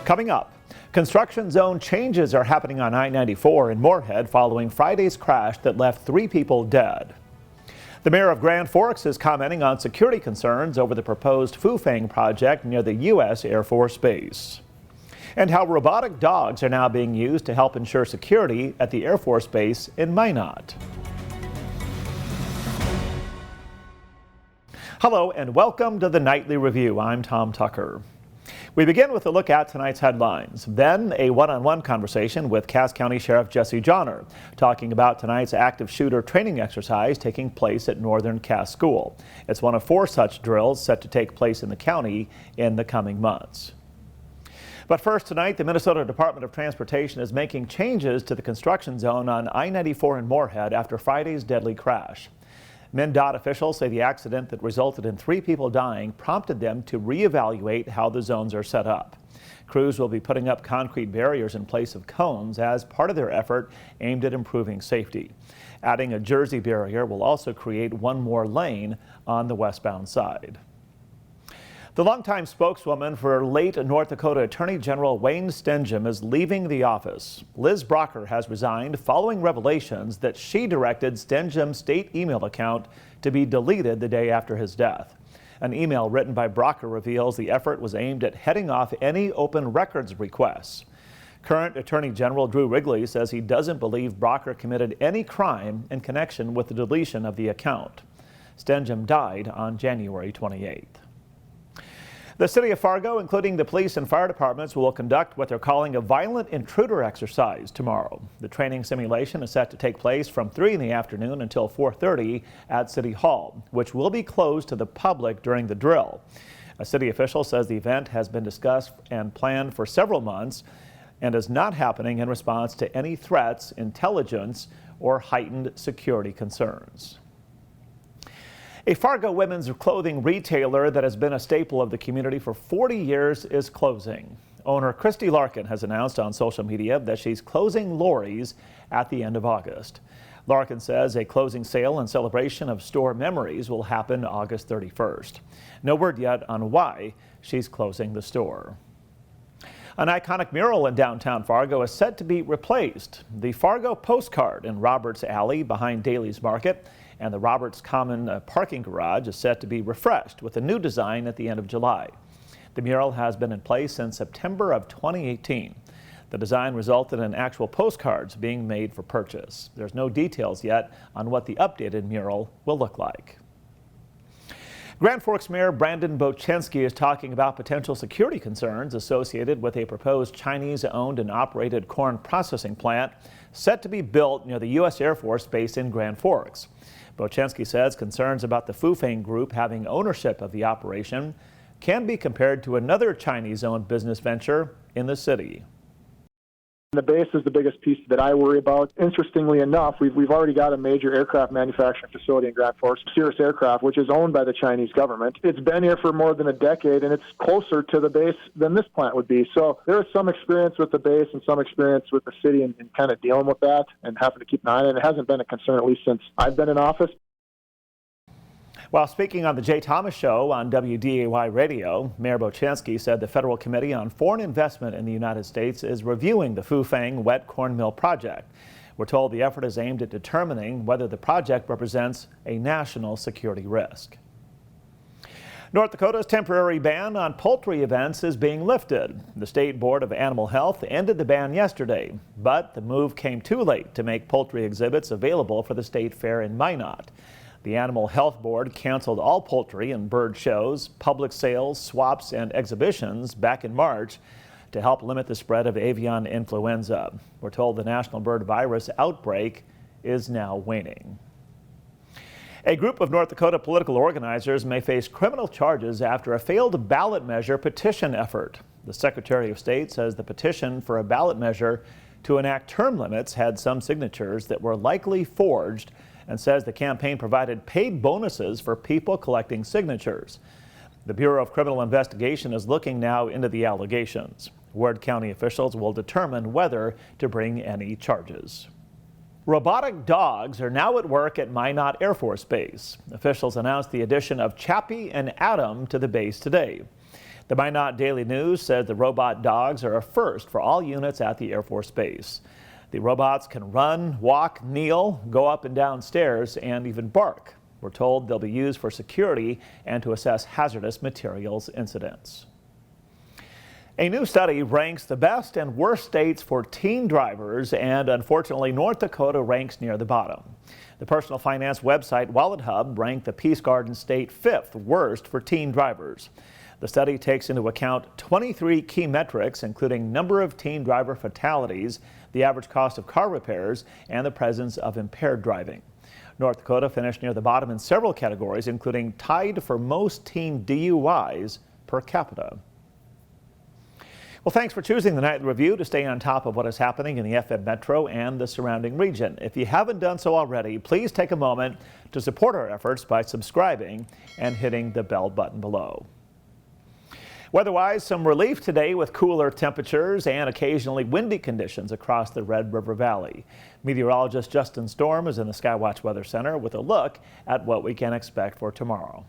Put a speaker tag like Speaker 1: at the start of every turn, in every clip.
Speaker 1: Coming up, construction zone changes are happening on I-94 in Moorhead following Friday's crash that left 3 people dead. The mayor of Grand Forks is commenting on security concerns over the proposed Fufeng project near the U.S. Air Force Base. And how robotic dogs are now being used to help ensure security at the Air Force Base in Minot. Hello and welcome to the Nightly Review. I'm Tom Tucker. We begin with a look at tonight's headlines, then a one-on-one conversation with Cass County Sheriff Jesse Jahner, talking about tonight's active shooter training exercise taking place at Northern Cass School. It's one of 4 such drills set to take place in the county in the coming months. But first tonight, the Minnesota Department of Transportation is making changes to the construction zone on I-94 in Moorhead after Friday's deadly crash. Minot officials say the accident that resulted in 3 people dying prompted them to reevaluate how the zones are set up. Crews will be putting up concrete barriers in place of cones as part of their effort aimed at improving safety. Adding a Jersey barrier will also create 1 more lane on the westbound side. The longtime spokeswoman for late North Dakota Attorney General Wayne Stenjum is leaving the office. Liz Brocker has resigned following revelations that she directed Stenjum's state email account to be deleted the day after his death. An email written by Brocker reveals the effort was aimed at heading off any open records requests. Current Attorney General Drew Wrigley says he doesn't believe Brocker committed any crime in connection with the deletion of the account. Stenjum died on January 28th. The city of Fargo, including the police and fire departments, will conduct what they're calling a violent intruder exercise tomorrow. The training simulation is set to take place from 3 in the afternoon until 4:30 at City Hall, which will be closed to the public during the drill. A city official says the event has been discussed and planned for several months and is not happening in response to any threats, intelligence, or heightened security concerns. A Fargo women's clothing retailer that has been a staple of the community for 40 years is closing. Owner Christy Larkin has announced on social media that she's closing Lori's at the end of August. Larkin says a closing sale and celebration of store memories will happen August 31st. No word yet on why she's closing the store. An iconic mural in downtown Fargo is set to be replaced. The Fargo postcard in Roberts Alley behind Daly's Market and the Roberts Common parking garage is set to be refreshed with a new design at the end of July. The mural has been in place since September of 2018. The design resulted in actual postcards being made for purchase. There's no details yet on what the updated mural will look like. Grand Forks Mayor Brandon Bochenski is talking about potential security concerns associated with a proposed Chinese-owned and operated corn processing plant set to be built near the U.S. Air Force Base in Grand Forks. Bochenski says concerns about the Fufeng group having ownership of the operation can be compared to another Chinese-owned business venture in the city.
Speaker 2: The base is the biggest piece that I worry about. Interestingly enough, we've already got a major aircraft manufacturing facility in Grand Forks, Cirrus Aircraft, which is owned by the Chinese government. It's been here for more than a decade, and it's closer to the base than this plant would be. So there is some experience with the base and some experience with the city in kind of dealing with that and having to keep an eye on it. It hasn't been a concern, at least since I've been in office.
Speaker 1: While speaking on the Jay Thomas Show on WDAY Radio, Mayor Bochenski said the Federal Committee on Foreign Investment in the United States is reviewing the Fufeng wet corn mill project. We're told the effort is aimed at determining whether the project represents a national security risk. North Dakota's temporary ban on poultry events is being lifted. The State Board of Animal Health ended the ban yesterday, but the move came too late to make poultry exhibits available for the state fair in Minot. The Animal Health Board canceled all poultry and bird shows, public sales, swaps, and exhibitions back in March to help limit the spread of avian influenza. We're told the national bird virus outbreak is now waning. A group of North Dakota political organizers may face criminal charges after a failed ballot measure petition effort. The Secretary of State says the petition for a ballot measure to enact term limits had some signatures that were likely forged and says the campaign provided paid bonuses for people collecting signatures. The Bureau of Criminal Investigation is looking now into the allegations. Ward County officials will determine whether to bring any charges. Robotic dogs are now at work at Minot Air Force Base. Officials announced the addition of Chappie and Adam to the base today. The Minot Daily News said the robot dogs are a first for all units at the Air Force Base. The robots can run, walk, kneel, go up and down stairs, and even bark. We're told they'll be used for security and to assess hazardous materials incidents. A new study ranks the best and worst states for teen drivers, and unfortunately, North Dakota ranks near the bottom. The personal finance website Wallet Hub ranked the Peace Garden state 5th worst for teen drivers. The study takes into account 23 key metrics, including number of teen driver fatalities, the average cost of car repairs, and the presence of impaired driving. North Dakota finished near the bottom in several categories, including tied for most teen DUIs per capita. Well, thanks for choosing the Nightly Review to stay on top of what is happening in the FM Metro and the surrounding region. If you haven't done so already, please take a moment to support our efforts by subscribing and hitting the bell button below. Weather-wise, some relief today with cooler temperatures and occasionally windy conditions across the Red River Valley. Meteorologist Justin Storm is in the Skywatch Weather Center with a look at what we can expect for tomorrow.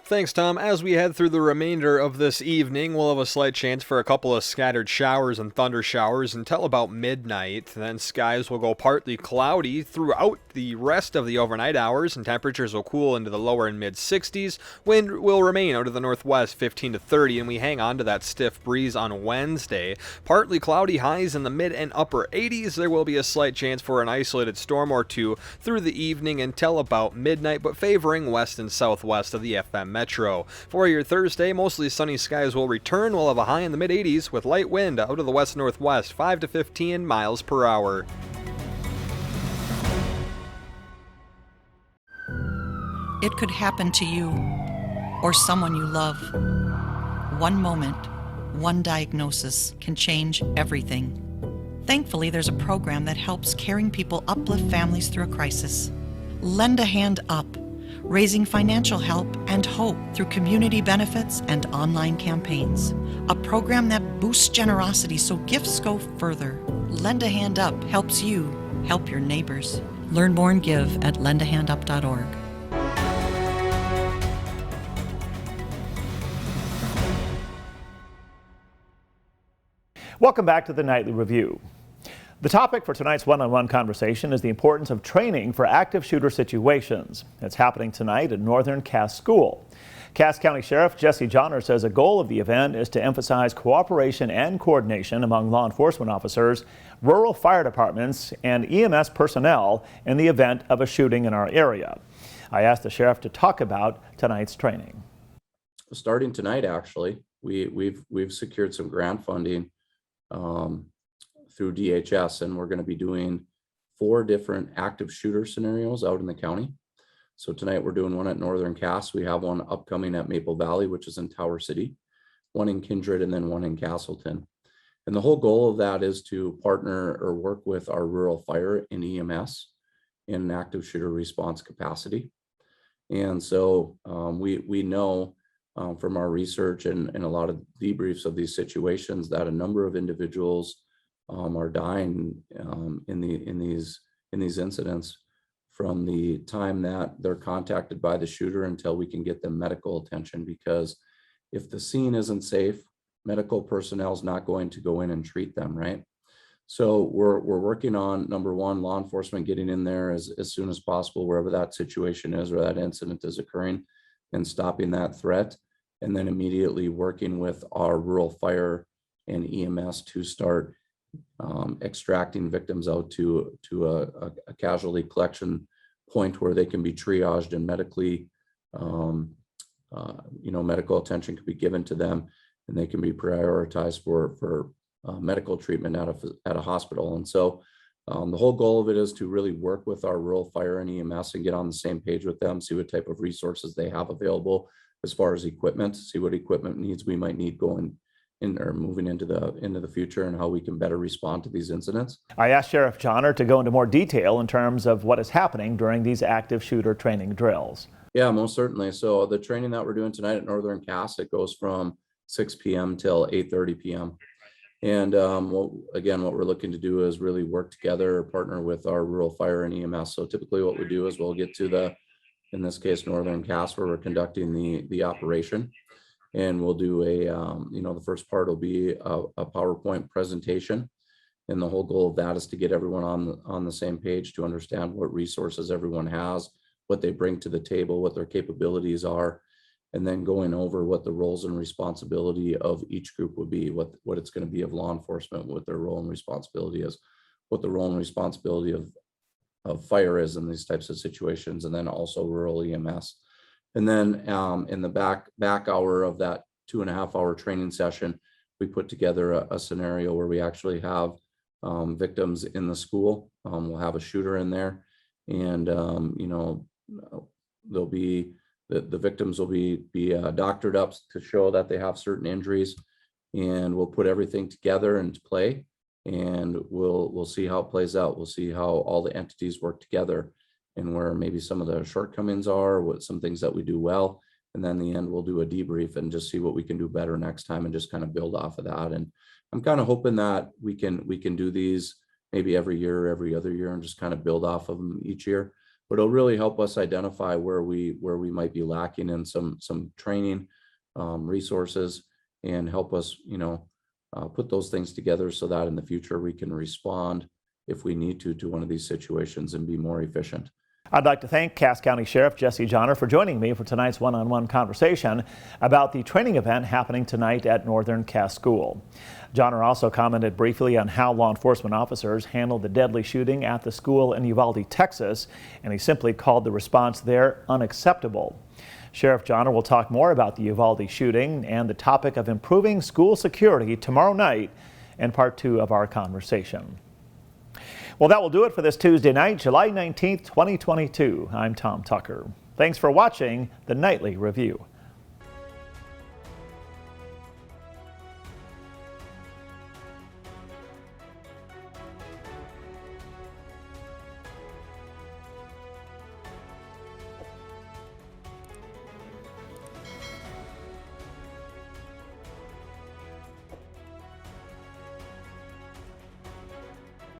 Speaker 3: Thanks, Tom. As we head through the remainder of this evening, we'll have a slight chance for a couple of scattered showers and thunder showers until about midnight. Then skies will go partly cloudy throughout the rest of the overnight hours, and temperatures will cool into the lower and mid-60s. Wind will remain out of the northwest 15 to 30, and we hang on to that stiff breeze on Wednesday. Partly cloudy, highs in the mid and upper 80s. There will be a slight chance for an isolated storm or two through the evening until about midnight, but favoring west and southwest of the FM Metro. For your Thursday, mostly sunny skies will return. We'll have a high in the mid-80s with light wind out of the west-northwest, 5 to 15 miles per hour.
Speaker 4: It could happen to you or someone you love. One moment, one diagnosis can change everything. Thankfully, there's a program that helps caring people uplift families through a crisis. Lend a Hand Up, raising financial help and hope through community benefits and online campaigns. A program that boosts generosity so gifts go further. Lend a Hand Up helps you help your neighbors. Learn more and give at lendahandup.org.
Speaker 1: Welcome back to the Nightly Review. The topic for tonight's one-on-one conversation is the importance of training for active shooter situations. It's happening tonight at Northern Cass School. Cass County Sheriff Jesse Jahner says a goal of the event is to emphasize cooperation and coordination among law enforcement officers, rural fire departments, and EMS personnel in the event of a shooting in our area. I asked the sheriff to talk about tonight's training.
Speaker 5: Starting tonight, actually, we've secured some grant funding through DHS, and we're going to be doing 4 different active shooter scenarios out in the county. So tonight we're doing one at Northern Cass. We have one upcoming at Maple Valley, which is in Tower City, one in Kindred, and then one in Castleton. And the whole goal of that is to partner or work with our rural fire and EMS in an active shooter response capacity. And so we know from our research and a lot of debriefs of these situations that a number of individuals are dying in these incidents from the time that they're contacted by the shooter until we can get them medical attention. Because if the scene isn't safe, medical personnel is not going to go in and treat them, right? So we're working on, number one, law enforcement getting in there as soon as possible, wherever that situation is or that incident is occurring, and stopping that threat. And then immediately working with our rural fire and EMS to start extracting victims out to a casualty collection point where they can be triaged and medically, medical attention can be given to them, and they can be prioritized for medical treatment at a hospital. And so the whole goal of it is to really work with our rural fire and EMS and get on the same page with them, see what type of resources they have available as far as equipment, see what equipment needs we might need going in or moving into the future, and how we can better respond to these incidents.
Speaker 1: I asked Sheriff Jahner to go into more detail in terms of what is happening during these active shooter training drills.
Speaker 5: Yeah, most certainly. So the training that we're doing tonight at Northern Cass, it goes from 6 p.m. till 8:30 p.m. And what we're looking to do is really work together, partner with our rural fire and EMS. So typically what we do is we'll get to in this case, Northern Cass, where we're conducting the operation. and we'll do the first part will be a PowerPoint presentation. And the whole goal of that is to get everyone on the same page, to understand what resources everyone has, what they bring to the table, what their capabilities are, and then going over what the roles and responsibility of each group would be, what it's going to be of law enforcement, what their role and responsibility is, what the role and responsibility of fire is in these types of situations, and then also rural EMS. And then in the back hour of that 2.5-hour training session, we put together a scenario where we actually have victims in the school. We'll have a shooter in there, and they'll be the victims will be doctored up to show that they have certain injuries, and we'll put everything together into play, and we'll see how it plays out. We'll see how all the entities work together, and where maybe some of the shortcomings are, what some things that we do well, and then in the end we'll do a debrief and just see what we can do better next time, and just kind of build off of that. And I'm kind of hoping that we can do these maybe every year or every other year and just kind of build off of them each year. But it'll really help us identify where we might be lacking in some training resources, and help us put those things together so that in the future we can respond if we need to one of these situations and be more efficient.
Speaker 1: I'd like to thank Cass County Sheriff Jesse Jahner for joining me for tonight's one-on-one conversation about the training event happening tonight at Northern Cass School. Jahner also commented briefly on how law enforcement officers handled the deadly shooting at the school in Uvalde, Texas, and he simply called the response there unacceptable. Sheriff Jahner will talk more about the Uvalde shooting and the topic of improving school security tomorrow night in part 2 of our conversation. Well, that will do it for this Tuesday night, July 19th, 2022. I'm Tom Tucker. Thanks for watching the Nightly Review.